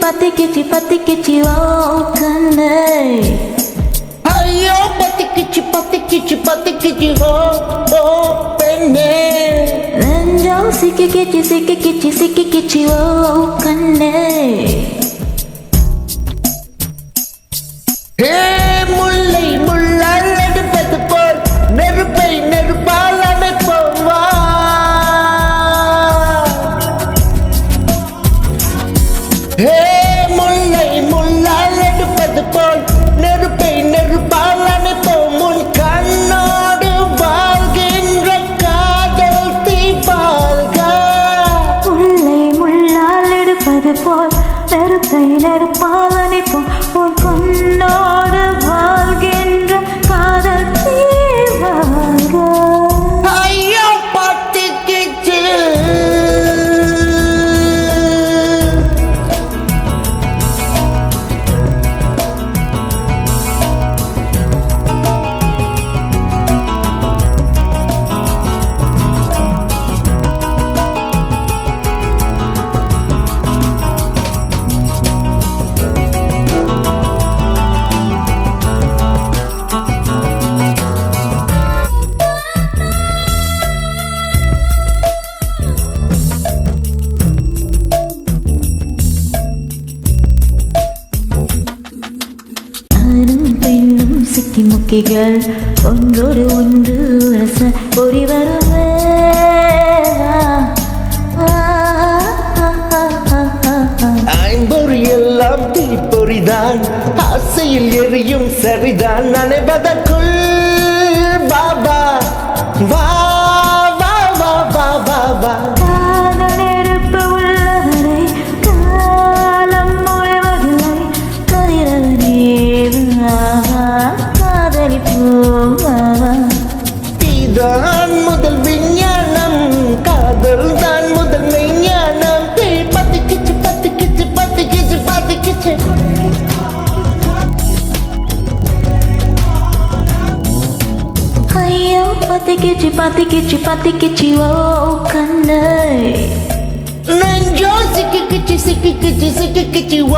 பத்திக்கிச்சு. பத்திக்கிச்சு ஓ கண்ணே. ஐயோ பத்திக்கிச்சு ஓ பெண்ணே. நெஞ்சம் சிக்கிக்கிச்சு ஓ கண்ணே. முல்லை முள்ளால் எடுப்பது போல் நெருப்பை நெருப்பால் அணைப்போம் வா. முல்லை முள்ளால் எடுப்பது போல் நெருப்பை நெருப்பால் அணைப்போம். உன் கண்ணோடு வாழ்கின்ற காதல் தீபால்க. முல்லை முள்ளால் எடுப்பது போல் நெருப்பை நெருப்பால் அணைப்போம். உன் கண்ணோடு வாழ்கின்ற காதல் தீபால்க. ஐயோ பத்திக்கிச்சு. சிக்கி முக்கிகள் ஒன்றோடு ஒன்று ரச பொறி வருவே. ஐம்பொறி எல்லாம் தீப்பொறிதான், ஆசையில் எரியும் சரிதான். நனைவதற்குள் பாபா வா வா வா வா வா வா. நெருப்பு உள்ளவரை காலம் முறைவதில்லை. கதிரவனே காதலிப்போம். தீதான் முதல் விஞ்ஞானம், காதல் தான் முதல் மெய்ஞானம். தீ பத்திக்கிச்சு பத்திக்கிச்சு பத்திக்கிச்சு பத்திக்கிச்சு. ஐயோ பத்திக்கிச்சு ஓ கண்ணே. நெஞ்சோ சிக்கிக்கிச்சு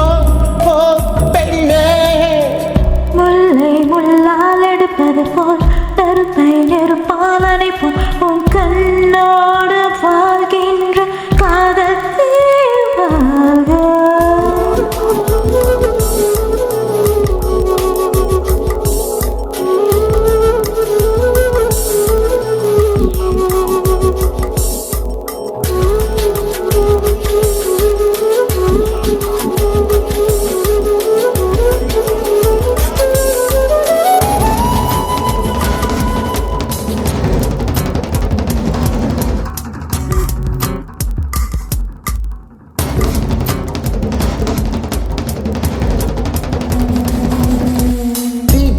ஓ பெண்ணே. முல்லை முள்ளால் எடுப்பது போல் நெருப்பை நெருப்பால் அணைப்போம். உன் கண்ணோடு வாழ்கின்ற காதல் தீவாக.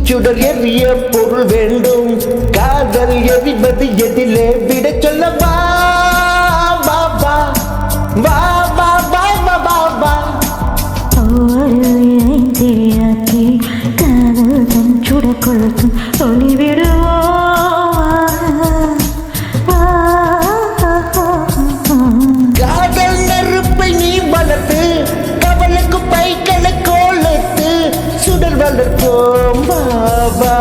சுடர் எரிய பொருள் வேண்டும், காதல் எரிவது எதிலே விட சொல்ல வா வா வா வா வா வா வா வா வா. தெரியாக்கி காதல் தன் சுட கொளுத்தும் ஒளிவிடுவோம். காதல் நெருப்பை நீ வளர்த்து, கவலுக்கு பைக்களை கோலத்து. சுடல் வளர்ப்போம் பாபா,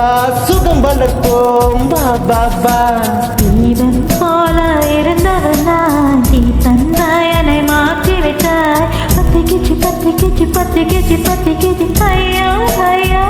சுகம் வளர்ப்போம் பாபா பா. தீபம் போல இருந்தவன் நான், தீ தந்தாயனை மாற்றிவிட்டாய். பத்திக்கிச்சு ஐயோ ஐயோ